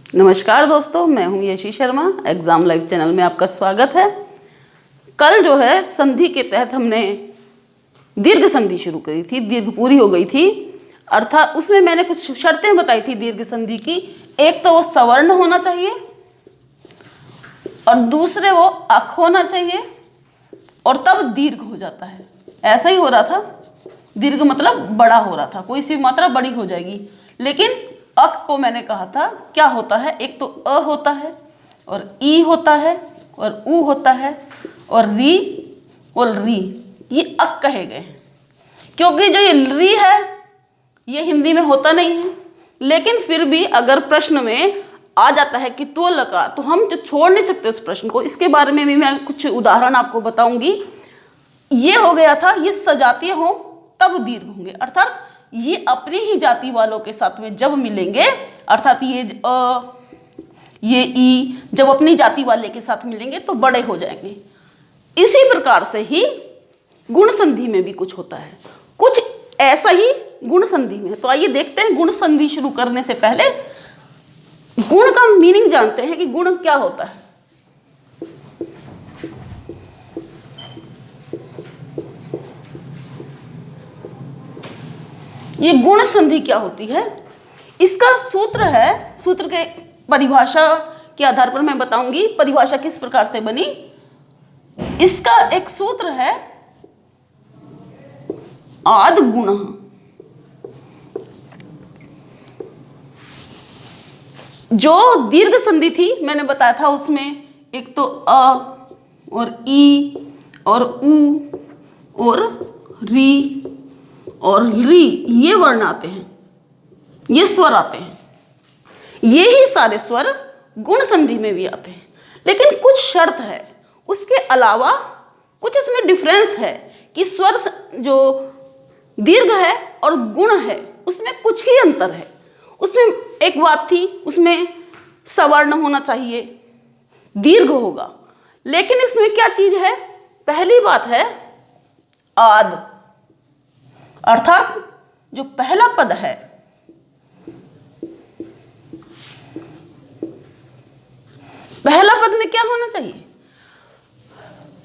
नमस्कार दोस्तों, मैं हूं Yeshi Sharma. Exam live channel में आपका स्वागत है। कल जो है संधि के तहत हमने दीर्घ संधि शुरू करी थी, दीर्घ पूरी हो गई थी। अर्थात उसमें मैंने कुछ शर्तें बताई थी दीर्घ संधि की। एक तो वो सवर्ण होना चाहिए और दूसरे वो अक होना चाहिए और तब दीर्घ हो जाता है। ऐसा ही हो रहा था, दीर्घ मतलब बड़ा हो रहा था, कोई सी मात्रा बड़ी हो जाएगी। लेकिन अक को मैंने कहा था क्या होता है, एक तो अ होता है और ई होता है और उ होता है और री और री, ये अक कहे गए हैं। क्योंकि जो ये री है ये हिंदी में होता नहीं है, लेकिन फिर भी अगर प्रश्न में आ जाता है कि तो लकार, तो हम जो छोड़ नहीं सकते उस प्रश्न को। इसके बारे में भी मैं कुछ उदाहरण आपको बताऊंगी। ये हो गया था, ये सजातीय हो तब दीर्घ होंगे, अर्थात ये अपनी ही जाति वालों के साथ में जब मिलेंगे, अर्थात ये ये ई जब अपनी जाति वाले के साथ मिलेंगे तो बड़े हो जाएंगे। इसी प्रकार से ही गुण संधि में भी कुछ होता है, कुछ ऐसा ही गुण संधि में। तो आइए देखते हैं, गुण संधि शुरू करने से पहले गुण का मीनिंग जानते हैं कि गुण क्या होता है। ये गुण संधि क्या होती है, इसका सूत्र है, सूत्र के परिभाषा के आधार पर मैं बताऊंगी परिभाषा किस प्रकार से बनी। इसका एक सूत्र है आद गुण। जो दीर्घ संधि थी मैंने बताया था, उसमें एक तो अ और ई और उ और री और री, ये वर्ण आते हैं, ये स्वर आते हैं। ये ही सारे स्वर गुण संधि में भी आते हैं, लेकिन कुछ शर्त है। उसके अलावा कुछ इसमें डिफरेंस है कि स्वर जो दीर्घ है और गुण है उसमें कुछ ही अंतर है। उसमें एक बात थी, उसमें सवर्ण होना चाहिए, दीर्घ होगा, लेकिन इसमें क्या चीज है, पहली बात है आद, अर्थात जो पहला पद है पहला पद में क्या होना चाहिए,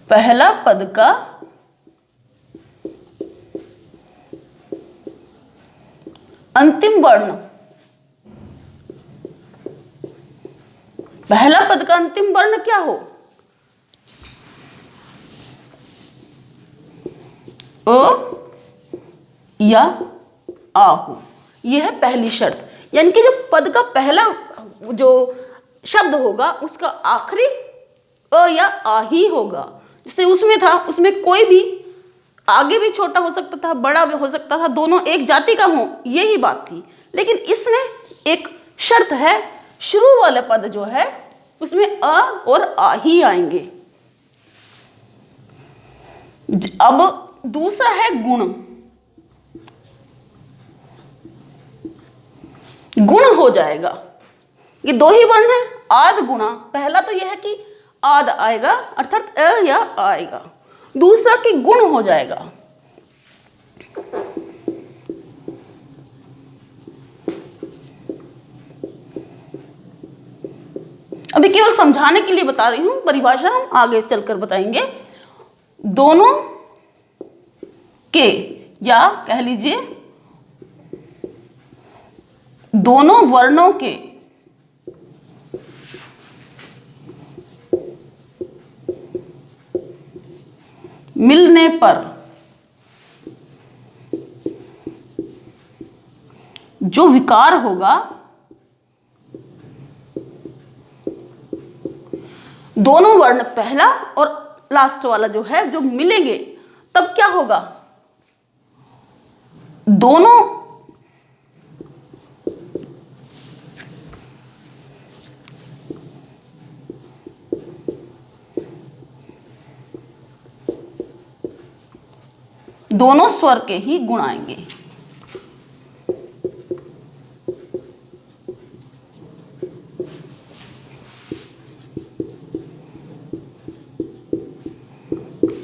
पहला पद का अंतिम वर्ण, पहला पद का अंतिम वर्ण क्या हो, अ या आ हो। यह है पहली शर्त। यानी कि जो पद का पहला जो शब्द होगा उसका आखिरी अ या आ ही होगा। जैसे उसमें था, उसमें कोई भी आगे भी छोटा हो सकता था, बड़ा भी हो सकता था, दोनों एक जाति का हो, यही बात थी। लेकिन इसमें एक शर्त है, शुरू वाले पद जो है उसमें अ और आ ही आएंगे। अब दूसरा है गुण। गुण हो जाएगा, ये दो ही वर्ण है, आद गुणा। पहला तो यह है कि आद आएगा, अर्थात अ या आएगा। दूसरा कि गुण हो जाएगा। अभी केवल समझाने के लिए बता रही हूं, परिभाषा हम आगे चलकर बताएंगे। दोनों के, या कह लीजिए दोनों वर्णों के मिलने पर जो विकार होगा, दोनों वर्ण पहला और लास्ट वाला जो है जो मिलेंगे, तब क्या होगा, दोनों दोनों स्वर के ही गुण आएंगे।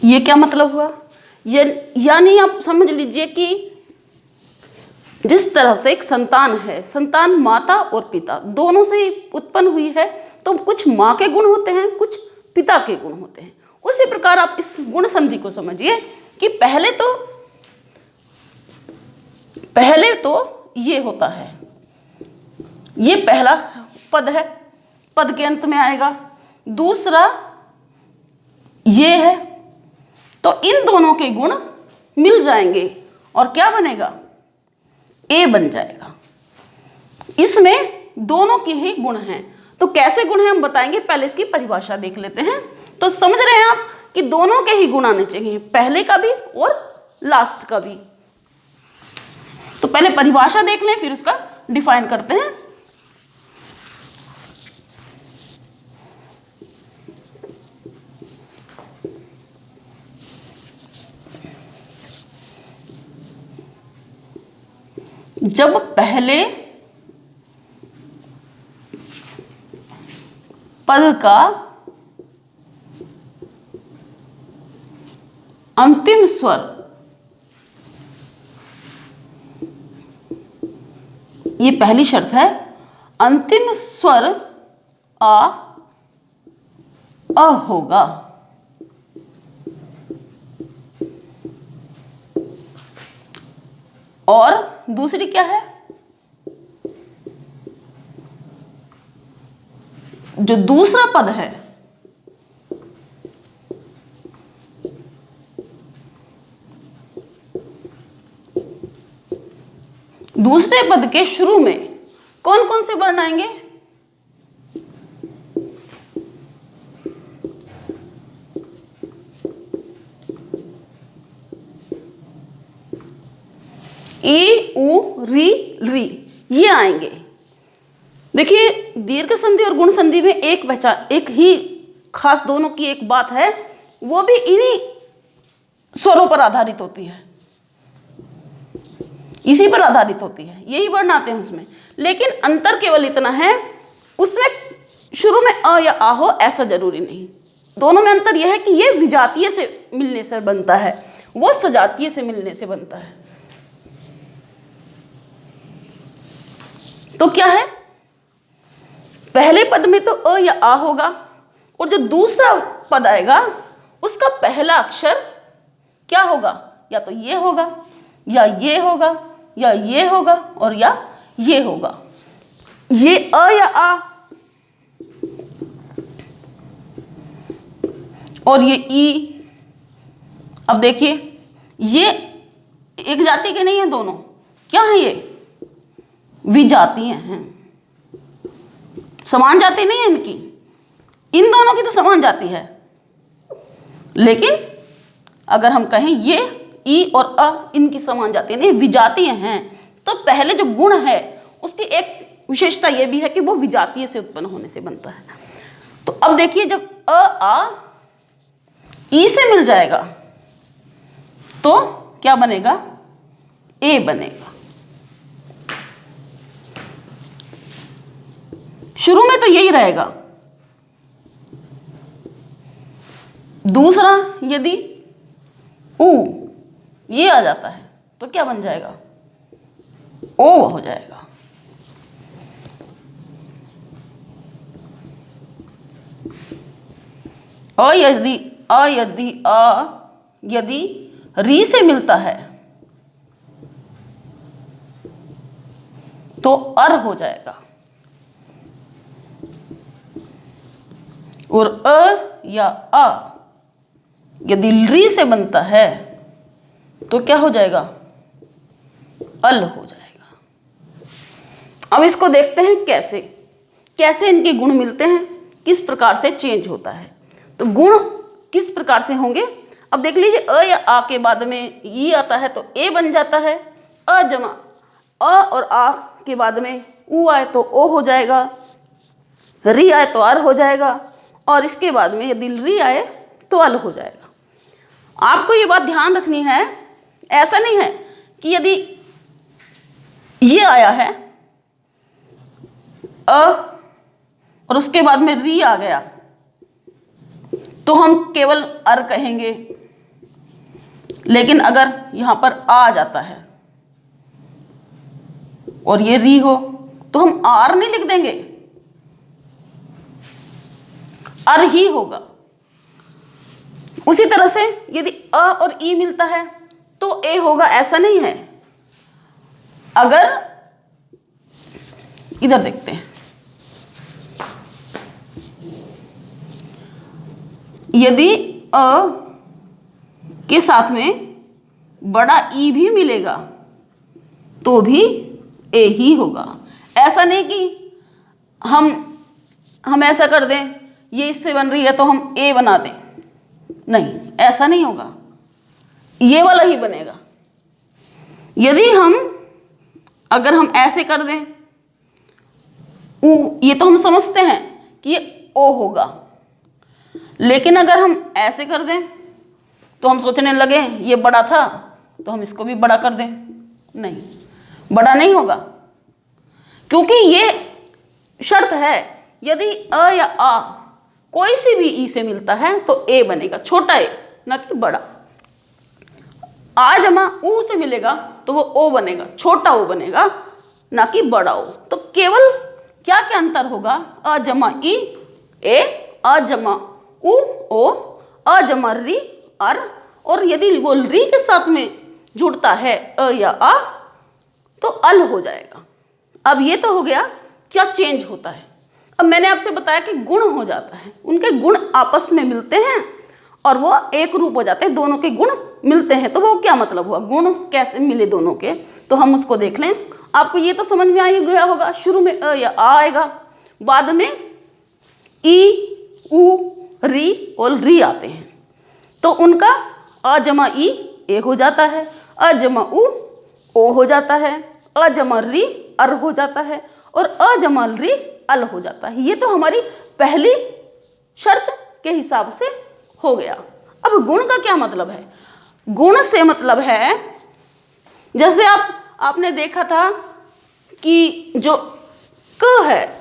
ये क्या मतलब हुआ, यानी आप समझ लीजिए कि जिस तरह से एक संतान है, संतान माता और पिता दोनों से ही उत्पन्न हुई है, तो कुछ माँ के गुण होते हैं, कुछ पिता के गुण होते हैं। उसी प्रकार आप इस गुण संधि को समझिए कि पहले तो ये होता है, ये पहला पद है, पद के अंत में आएगा। दूसरा ये है, तो इन दोनों के गुण मिल जाएंगे और क्या बनेगा, ए बन जाएगा। इसमें दोनों के ही गुण हैं। तो कैसे गुण हैं हम बताएंगे, पहले इसकी परिभाषा देख लेते हैं। तो समझ रहे हैं आप कि दोनों के ही गुण आने चाहिए, पहले का भी और लास्ट का भी। तो पहले परिभाषा देख लें, फिर उसका डिफाइन करते हैं। जब पहले पद का अंतिम स्वर ये पहली शर्त है, अंतिम स्वर अ होगा। और दूसरी क्या है, जो दूसरा पद है दूसरे पद के शुरू में कौन कौन से वर्ण आएंगे, ए उ री री, ये आएंगे। देखिए दीर्घ संधि और गुण संधि में एक पहचान, एक ही खास दोनों की एक बात है, वो भी इन्हीं स्वरों पर आधारित होती है, इसी पर आधारित होती है, यही वर्ण आते हैं उसमें। लेकिन अंतर केवल इतना है, उसमें शुरू में अ या आ हो ऐसा जरूरी नहीं। दोनों में अंतर यह है कि ये विजातीय से मिलने से बनता है, वो सजातीय से मिलने से बनता है। तो क्या है, पहले पद में तो अ या आ होगा, और जो दूसरा पद आएगा उसका पहला अक्षर क्या होगा, या तो ये होगा या ये होगा या ये होगा और या ये होगा। ये अ या आ और ये ई। अब देखिए ये एक जाति के नहीं है, दोनों क्या है, ये विजातीय हैं, समान जाति नहीं है इनकी, इन दोनों की तो समान जाति है। लेकिन अगर हम कहें ये ई और अ इनकी समान जाति नहीं, विजातीय हैं, तो पहले जो गुण है उसकी एक विशेषता यह भी है कि वो विजातीय से उत्पन्न होने से बनता है। तो अब देखिए जब अ आ ई से मिल जाएगा तो क्या बनेगा, ए बनेगा। शुरू में तो यही रहेगा। दूसरा यदि ऊ ये आ जाता है तो क्या बन जाएगा, ओ हो जाएगा। यदि री से मिलता है तो अर हो जाएगा, और अ या आ यदि री से बनता है तो क्या हो जाएगा, अल हो जाएगा। अब इसको देखते हैं कैसे कैसे इनके गुण मिलते हैं, किस प्रकार से चेंज होता है। तो गुण किस प्रकार से होंगे, अब देख लीजिए अ या आ के बाद में ई आता है तो ए बन जाता है, अ जमा अ और आ के बाद में ऊ आए तो ओ हो जाएगा, री आए तो आर हो जाएगा, और इसके बाद में यदि री आए तो अल हो जाएगा। आपको ये बात ध्यान रखनी है, ऐसा नहीं है कि यदि ये आया है अ और उसके बाद में री आ गया तो हम केवल अर कहेंगे, लेकिन अगर यहां पर आ जाता है और ये री हो तो हम आर नहीं लिख देंगे, अर ही होगा। उसी तरह से यदि अ और ई मिलता है तो ए होगा, ऐसा नहीं है। अगर इधर देखते हैं, यदि अ के साथ में बड़ा ई भी मिलेगा तो भी ए ही होगा। ऐसा नहीं कि हम ऐसा कर दें, ये इससे बन रही है तो हम ए बना दें, नहीं, ऐसा नहीं होगा, ये वाला ही बनेगा। यदि अगर हम ऐसे कर दें ऊ, ये तो हम समझते हैं कि ये ओ होगा, लेकिन अगर हम ऐसे कर दें तो हम सोचने लगे ये बड़ा था तो हम इसको भी बड़ा कर दें, नहीं, बड़ा नहीं होगा, क्योंकि ये शर्त है यदि अ या आ कोई सी भी ई से मिलता है तो ए बनेगा, छोटा ए, ना कि बड़ा। आ जमा ऊ से मिलेगा तो वो ओ बनेगा, छोटा ओ बनेगा, ना कि बड़ा ओ। तो केवल क्या क्या अंतर होगा, अ जमा ई ए, अ जमा ऊ ओ, अ जमा री अर, और यदि वो री के साथ में जुड़ता है अ या आ तो अल हो जाएगा। अब ये तो हो गया क्या चेंज होता है। अब मैंने आपसे बताया कि गुण हो जाता है, उनके गुण आपस में मिलते हैं और वो एक रूप हो जाते हैं, दोनों के गुण मिलते हैं। तो वो क्या मतलब हुआ, गुण कैसे मिले दोनों के, तो हम उसको देख लें। आपको ये तो समझ में आ ही गया होगा, शुरू में अ या आ आएगा, बाद में ई ऊ री और री आते हैं, तो उनका अ जमा ई ए हो जाता है, अ जमा ऊ ओ हो जाता है, अ जमा री अर हो जाता है, और अ जमा री अल हो जाता है। ये तो हमारी पहली शर्त के हिसाब से हो गया। अब गुण का क्या मतलब है, गुण से मतलब है, जैसे आपने देखा था कि जो क है,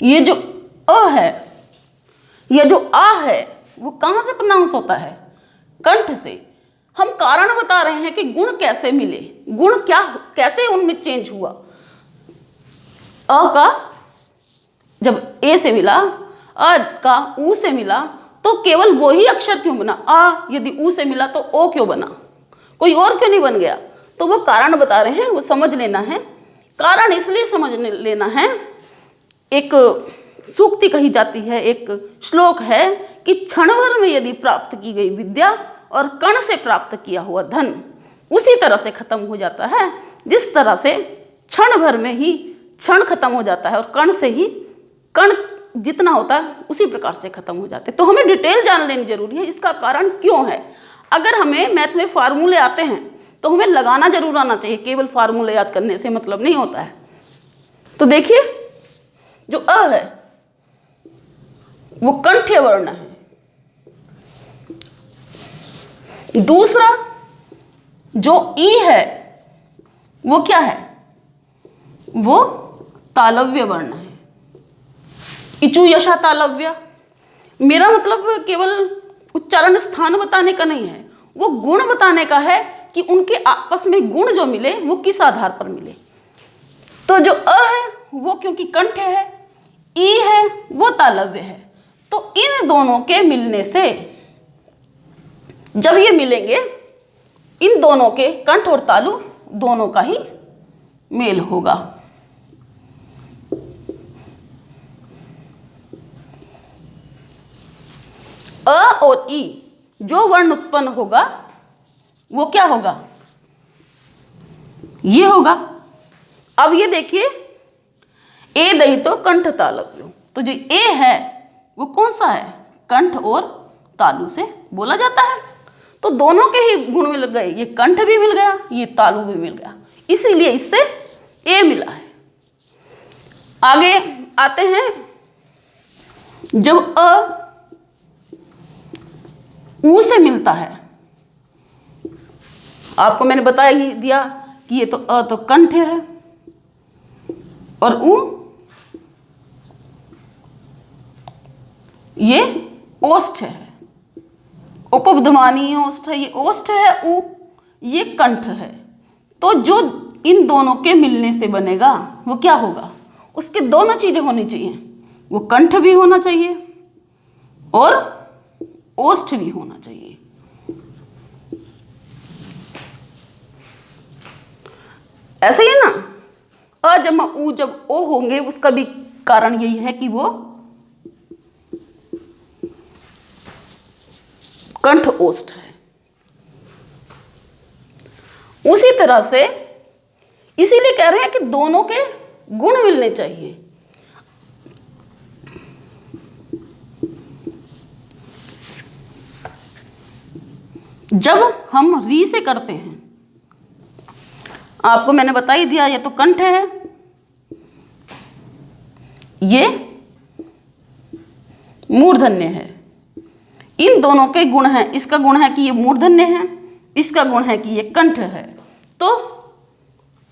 ये जो अ है या जो आ है वो कहाँ से प्रोनाउंस होता है, कंठ से। हम कारण बता रहे हैं कि गुण कैसे मिले, गुण क्या कैसे उनमें चेंज हुआ। अ का जब ए से मिला, अ का ऊ से मिला, तो केवल वही अक्षर क्यों बना, आ यदि ऊ से मिला तो ओ क्यों बना, कोई और क्यों नहीं बन गया। तो वो कारण बता रहे हैं, वो समझ लेना है। कारण इसलिए समझ लेना है, एक सूक्ति कही जाती है, एक श्लोक है कि क्षण भर में यदि प्राप्त की गई विद्या और कण से प्राप्त किया हुआ धन उसी तरह से खत्म हो जाता है, जिस तरह से क्षण भर में ही क्षण खत्म हो जाता है और कण से ही कण जितना होता है उसी प्रकार से खत्म हो जाते हैं। तो हमें डिटेल जान लेनी जरूरी है, इसका कारण क्यों है। अगर हमें मैथ में फार्मूले आते हैं तो हमें लगाना जरूर आना चाहिए, केवल फार्मूले याद करने से मतलब नहीं होता है। तो देखिए, जो अ है वो कंठ्य वर्ण है, दूसरा जो ई है वो क्या है, वो तालव्य वर्ण है। इचु यशा तालव्य, मेरा मतलब केवल उच्चारण स्थान बताने का नहीं है, वो गुण बताने का है कि उनके आपस में गुण जो मिले वो किस आधार पर मिले। तो जो अ है वो क्योंकि कंठ्य है, ई है वो तालव्य है, तो इन दोनों के मिलने से जब ये मिलेंगे, इन दोनों के कंठ और तालु दोनों का ही मेल होगा। अ और ई जो वर्ण उत्पन्न होगा वो क्या होगा, ये होगा। अब ये देखिए, ए दही तो कंठ तालव्यो, तो जो ए है वो कौन सा है, कंठ और तालु से बोला जाता है। तो दोनों के ही गुण मिल गए, ये कंठ भी मिल गया, ये तालु भी मिल गया, इसीलिए इससे ए मिला है। आगे आते हैं, जब अ ऊ से मिलता है, आपको मैंने बता ही दिया कि ये तो अ तो कंठ है और ऊ ये ओष्ठ है, उपध्मानीय ओष्ठ है, ये ओष्ठ है, उ ये कंठ है। तो जो इन दोनों के मिलने से बनेगा वो क्या होगा, उसके दोनों चीजें होनी चाहिए, वो कंठ भी होना चाहिए और ओष्ठ भी होना चाहिए। ऐसा ही है ना, अ जमा उ जब ओ होंगे उसका भी कारण यही है कि वो कंठ ओष्ठ है। उसी तरह से इसीलिए कह रहे हैं कि दोनों के गुण मिलने चाहिए। जब हम री से करते हैं, आपको मैंने बता ही दिया, ये तो कंठ है, ये मूर्धन्य है। इन दोनों के गुण हैं, इसका गुण है कि ये मूर्धन्य है, इसका गुण है कि ये कंठ है। तो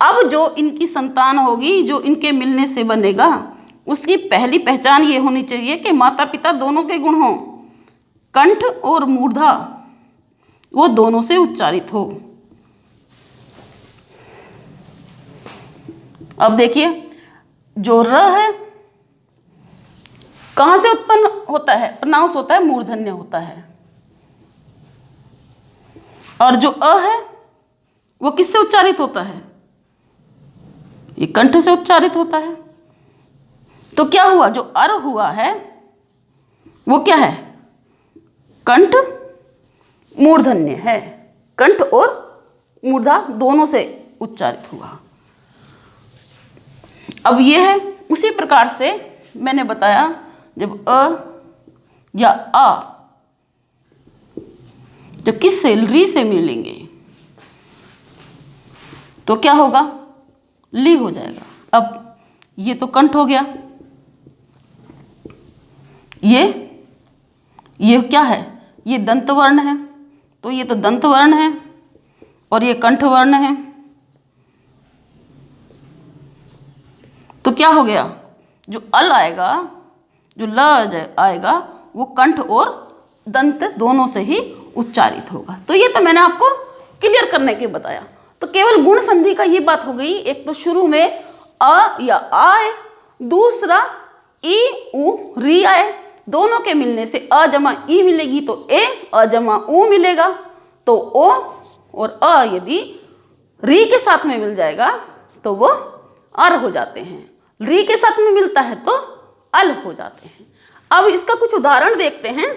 अब जो इनकी संतान होगी, जो इनके मिलने से बनेगा, उसकी पहली पहचान ये होनी चाहिए कि माता पिता दोनों के गुण हों, कंठ और मूर्धा वो दोनों से उच्चारित हो। अब देखिए, जो र है कहाँ से उत्पन्न होता है, प्रोनाउंस होता है, मूर्धन्य होता है। और जो अ है वो किससे उच्चारित होता है, ये कंठ से उच्चारित होता है। तो क्या हुआ, जो अर हुआ है वो क्या है, कंठ मूर्धन्य है, कंठ और मूर्धा दोनों से उच्चारित हुआ। अब ये है, उसी प्रकार से मैंने बताया, जब अ या आ जब किससे, री से मिलेंगे तो क्या होगा, ली हो जाएगा। अब ये तो कंठ हो गया, ये क्या है, ये दंत वर्ण है, तो ये तो दंत वर्ण है और ये कंठ वर्ण है। तो क्या हो गया, जो अल आएगा, जो ल आएगा, वो कंठ और दंत दोनों से ही उच्चारित होगा। तो ये तो मैंने आपको क्लियर करने के बताया। तो केवल गुण संधि का ये बात हो गई, एक तो शुरू में अ या आए, दूसरा ई उ री आए, दोनों के मिलने से अ जमा ई मिलेगी तो ए, अ जमा उ मिलेगा तो ओ, और अ यदि री के साथ में मिल जाएगा तो वो अर हो जाते हैं, री के साथ में मिलता है तो अल हो जाते हैं। अब इसका कुछ उदाहरण देखते हैं।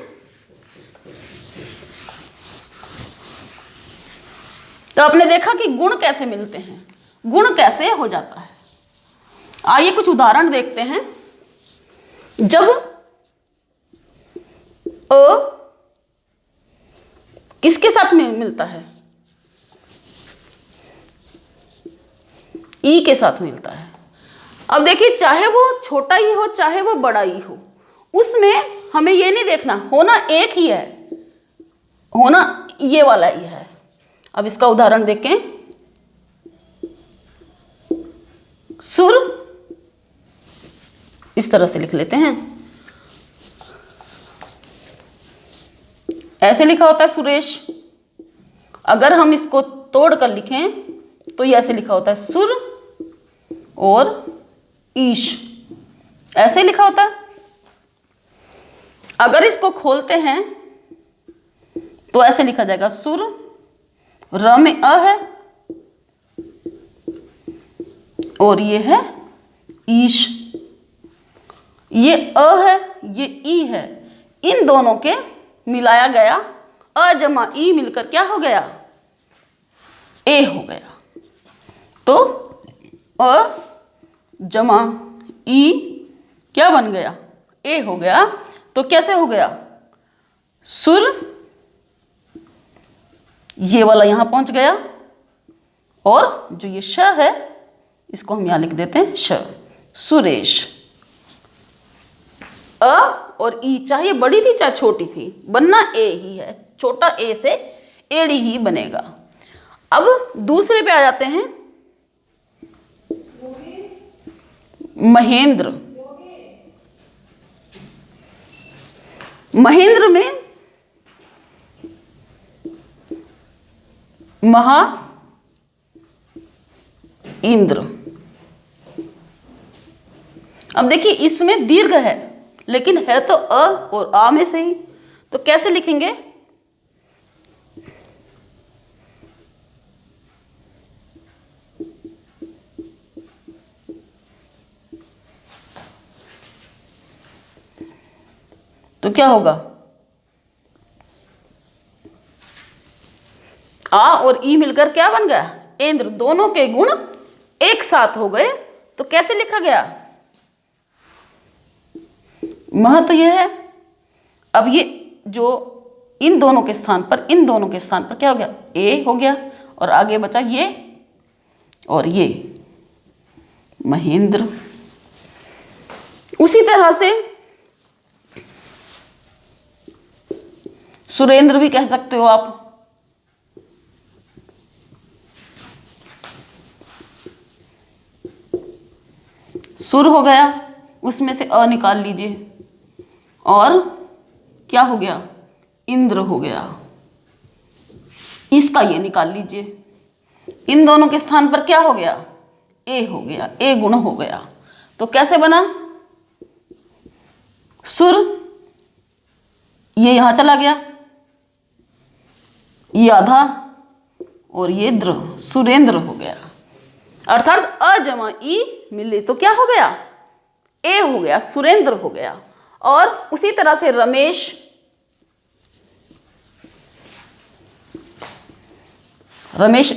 तो आपने देखा कि गुण कैसे मिलते हैं, गुण कैसे हो जाता है। आइए कुछ उदाहरण देखते हैं। जब अ किसके साथ में मिलता है, ई के साथ मिलता है। अब देखिए, चाहे वो छोटा ही हो चाहे वो बड़ा ही हो, उसमें हमें ये नहीं देखना, होना एक ही है, होना ये वाला ही है। अब इसका उदाहरण देखें, सुर, इस तरह से लिख लेते हैं, ऐसे लिखा होता है सुरेश। अगर हम इसको तोड़ कर लिखें तो ये ऐसे लिखा होता है सुर और ईश, ऐसे लिखा होता है। अगर इसको खोलते हैं तो ऐसे लिखा जाएगा सुर, र में अ है और ये है ईश, ये अ है ये ई है, इन दोनों के मिलाया गया, अ जमा ई मिलकर क्या हो गया, ए हो गया। तो अ जमा ई क्या बन गया, ए हो गया। तो कैसे हो गया, सुर, ये वाला यहां पहुंच गया, और जो ये श है इसको हम यहां लिख देते हैं श, सुरेश। अ और ई चाहे बड़ी थी चाहे छोटी थी, बनना ए ही है, छोटा ए से एड़ी ही बनेगा। अब दूसरे पे आ जाते हैं, महेंद्र। महेंद्र में महा इंद्र। अब देखिए इसमें दीर्घ है लेकिन है तो अ और आ में से ही, तो कैसे लिखेंगे? तो क्या होगा? आ और ई मिलकर क्या बन गया? इंद्र। दोनों के गुण एक साथ हो गए, तो कैसे लिखा गया? मह तो यह है। अब ये जो इन दोनों के स्थान पर, इन दोनों के स्थान पर क्या हो गया? ए हो गया, और आगे बचा ये और ये, महेंद्र। उसी तरह से सुरेंद्र भी कह सकते हो आप। सुर हो गया, उसमें से अ निकाल लीजिए, और क्या हो गया? इंद्र हो गया। इसका ये निकाल लीजिए, इन दोनों के स्थान पर क्या हो गया? ए हो गया, ए गुण हो गया। तो कैसे बना? सुर, ये यहां चला गया, ये आधा, और ये द्र, सुरेंद्र हो गया। अर्थात अ जमा ई मिले तो क्या हो गया? ए हो गया, सुरेंद्र हो गया। और उसी तरह से रमेश, रमेश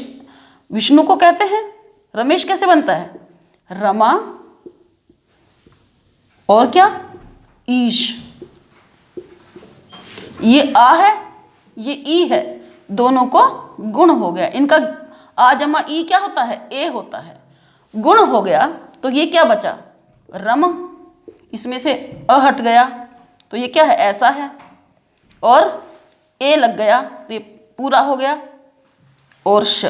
विष्णु को कहते हैं। रमेश कैसे बनता है? रमा और क्या? ईश। ये आ है, ये ई है, दोनों को गुण हो गया। इनका आ जमा ई क्या होता है? ए होता है। गुण हो गया तो ये क्या बचा? रम। इसमें से अ हट गया तो ये क्या है? ऐसा है, और ए लग गया तो ये पूरा हो गया, और श,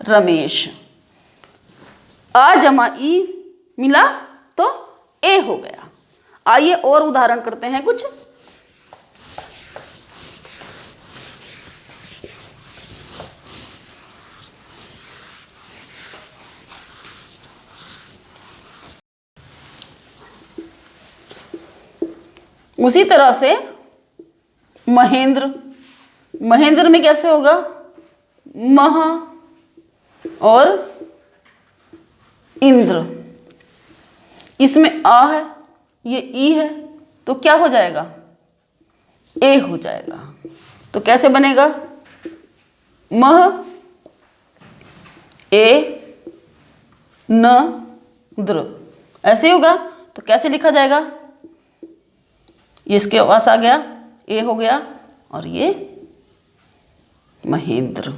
रमेश। आ जमा ई मिला तो ए हो गया। आइए और उदाहरण करते हैं कुछ। उसी तरह से महेंद्र, महेंद्र में कैसे होगा? मह और इंद्र। इसमें आ है, ये ई है, तो क्या हो जाएगा? ए हो जाएगा। तो कैसे बनेगा? मह ए न द्र, ऐसे होगा। तो कैसे लिखा जाएगा? ये इसके पास आ गया, ए हो गया, और ये महेंद्र।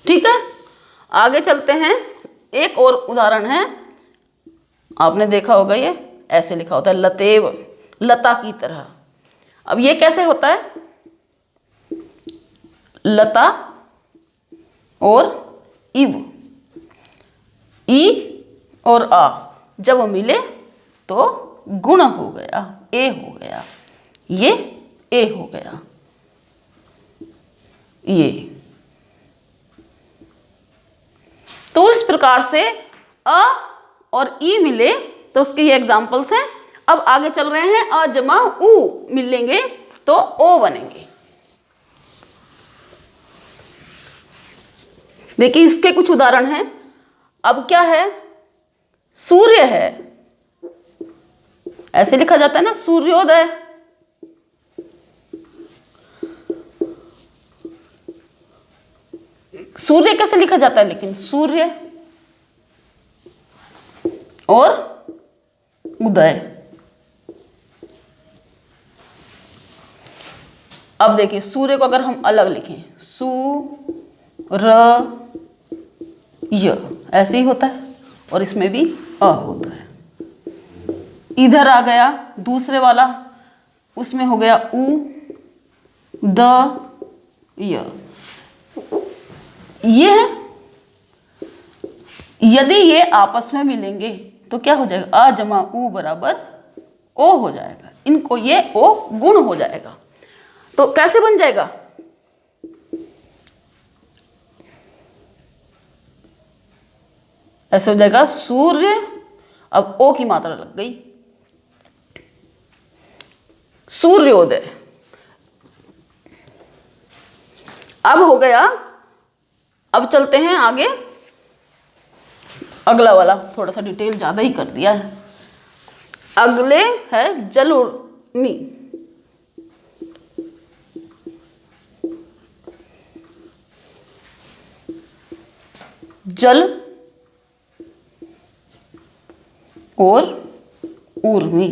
ठीक है, आगे चलते हैं। एक और उदाहरण है, आपने देखा होगा, ये ऐसे लिखा होता है लतेव, लता की तरह। अब ये कैसे होता है? लता और इव, ई और आ जब मिले तो गुण हो गया, ए हो गया। ये ए हो गया, ये। तो इस प्रकार से अ और ई मिले तो उसके ये एग्जाम्पल्स हैं। अब आगे चल रहे हैं। अ जमा उ मिलेंगे तो ओ बनेंगे। देखिए इसके कुछ उदाहरण हैं। अब क्या है? सूर्य है, ऐसे लिखा जाता है ना, सूर्योदय। सूर्य कैसे लिखा जाता है? लेकिन सूर्य और उदय। अब देखिए सूर्य को अगर हम अलग लिखें, सू र य, ऐसे ही होता है, और इसमें भी अ होता है। इधर आ गया दूसरे वाला, उसमें हो गया उ द य। ये है, यदि ये आपस में मिलेंगे तो क्या हो जाएगा? आ जमा उ बराबर ओ हो जाएगा। इनको ये ओ गुण हो जाएगा। तो कैसे बन जाएगा? ऐसे हो जाएगा सूर्य, अब ओ की मात्रा लग गई, सूर्योदय। अब हो गया। अब चलते हैं आगे, अगला वाला थोड़ा सा डिटेल ज्यादा ही कर दिया है। अगले है जलोर्मी। जल और ऊर्मी,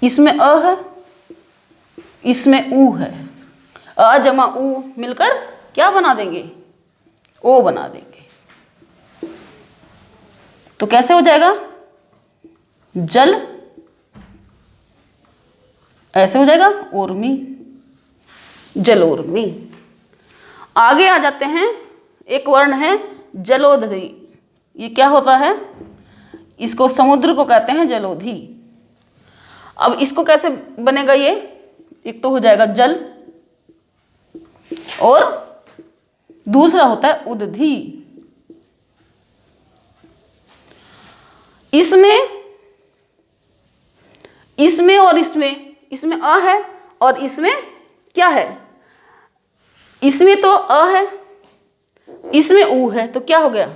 इसमें अ है, इसमें ऊ है। अ जमा ऊ मिलकर क्या बना देंगे? ओ बना देंगे। तो कैसे हो जाएगा? जल, ऐसे हो जाएगा ऊर्मी, जलोर्मी। आगे आ जाते हैं, एक वर्ण है जलोधरी। ये क्या होता है? इसको समुद्र को कहते हैं जलोधि। अब इसको कैसे बनेगा? ये एक तो हो जाएगा जल और दूसरा होता है उदधि। इसमें और इसमें अ है और इसमें क्या है? इसमें तो अ है, इसमें ऊ है, तो क्या हो गया?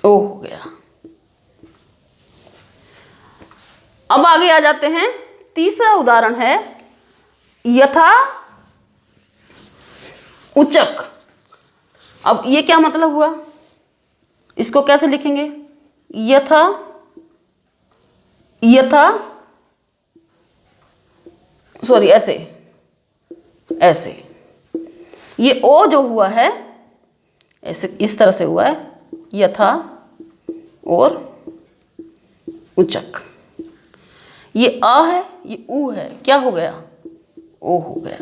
ओ हो गया। अब आगे आ जाते हैं, तीसरा उदाहरण है यथा उचक। अब ये क्या मतलब हुआ? इसको कैसे लिखेंगे? यथा सॉरी, ऐसे ये ओ जो हुआ है ऐसे इस तरह से हुआ है, यथा और उचक। ये आ है, ये ऊ है, क्या हो गया? ओ हो गया।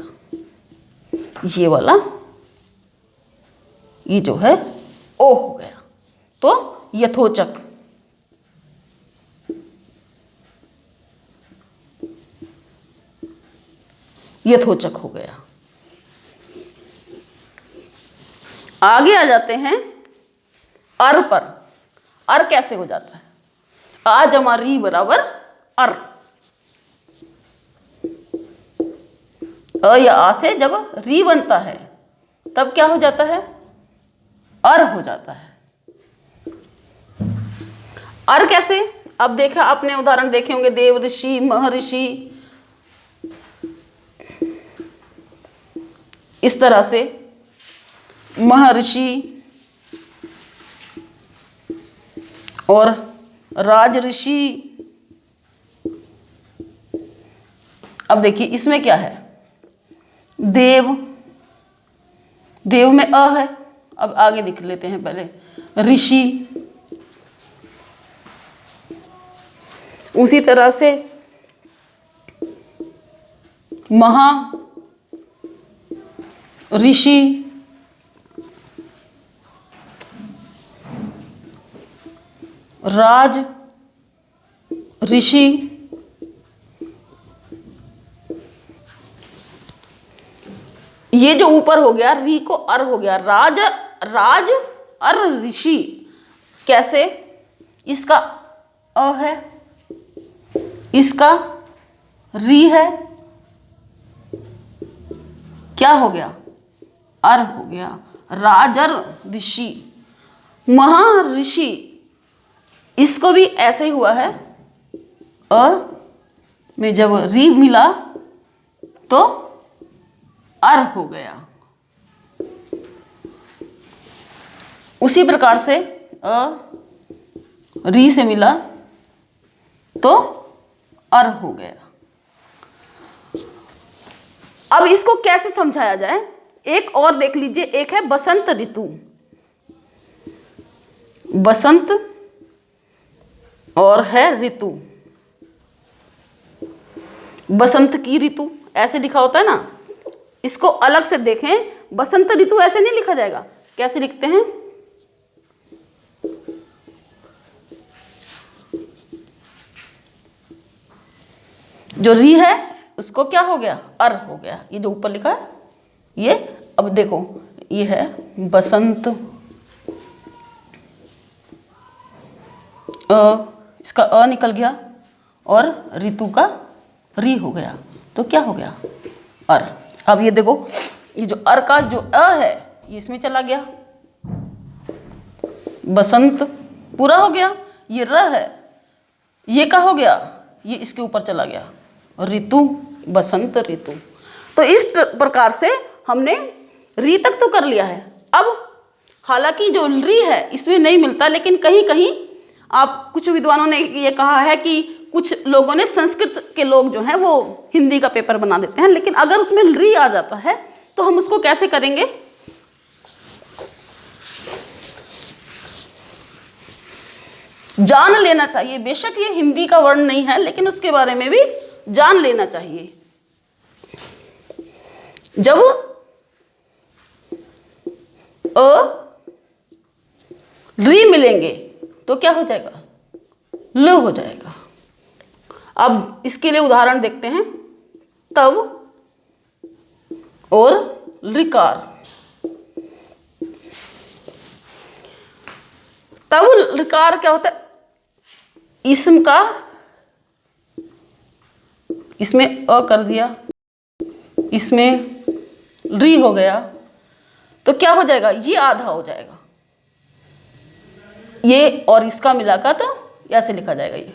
ये वाला ये जो है ओ हो गया, तो यथोचक। यथोचक हो गया। आगे आ जाते हैं अर पर। अर कैसे हो जाता है? आ जमा री बराबर अर। अ या आ से जब री बनता है तब क्या हो जाता है? अर हो जाता है। अर कैसे? अब देखा आपने उदाहरण देखे होंगे, देव ऋषि, महर्षि, इस तरह से महर्षि और राज ऋषि। अब देखिए इसमें क्या है? देव, देव में अ है। अब आगे लिख लेते हैं पहले, ऋषि। उसी तरह से महा ऋषि, राज ऋषि, ये जो ऊपर हो गया री को अर हो गया, राज अर ऋषि। कैसे? इसका अ है, इसका री है, क्या हो गया? अर हो गया। राजर ऋषि, महर्षि, इसको भी ऐसे ही हुआ है, अ में जब री मिला तो अर हो गया। उसी प्रकार से अ री से मिला तो अर हो गया। अब इसको कैसे समझाया जाए? एक और देख लीजिए, एक है बसंत ऋतु। बसंत और है ऋतु। बसंत की ऋतु ऐसे लिखा होता है ना, इसको अलग से देखें। बसंत ऋतु ऐसे नहीं लिखा जाएगा, कैसे लिखते हैं? जो री है उसको क्या हो गया, अर हो गया। ये जो ऊपर लिखा है ये, अब देखो ये है बसंत, इसका अ निकल गया और ऋतु का री हो गया, तो क्या हो गया, अर। अब ये देखो ये जो अर का जो अ है ये इसमें चला गया, बसंत पूरा हो गया। ये र है ये का हो गया, ये इसके ऊपर चला गया, ऋतु, बसंत ऋतु। तो इस प्रकार से हमने री तक तो कर लिया है। अब हालांकि जो री है इसमें नहीं मिलता, लेकिन कहीं कहीं आप कुछ विद्वानों ने ये कहा है कि कुछ लोगों ने, संस्कृत के लोग जो हैं वो हिंदी का पेपर बना देते हैं, लेकिन अगर उसमें री आ जाता है तो हम उसको कैसे करेंगे, जान लेना चाहिए। बेशक ये हिंदी का वर्ण नहीं है, लेकिन उसके बारे में भी जान लेना चाहिए। जब री मिलेंगे तो क्या हो जाएगा, ल हो जाएगा। अब इसके लिए उदाहरण देखते हैं, तव और ऋकार। तव ऋकार क्या होता है, इसम का इसमें अ कर दिया, इसमें री हो गया, तो क्या हो जाएगा, ये आधा हो जाएगा, ये और इसका मिलाकर तो ऐसे लिखा जाएगा, ये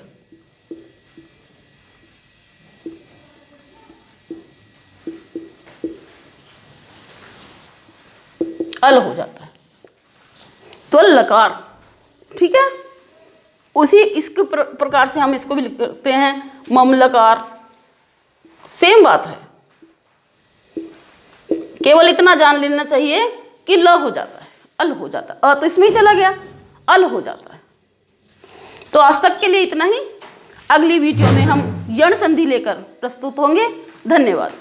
अल हो जाता है, तो लकार। ठीक है, उसी इसके प्रकार से हम इसको भी लिखते हैं ममलकार। सेम बात है, केवल इतना जान लेना चाहिए कि ल हो जाता है, अल हो जाता है, तो इसमें ही चला गया, अल हो जाता है। तो आज तक के लिए इतना ही। अगली वीडियो में हम यण संधि लेकर प्रस्तुत होंगे। धन्यवाद।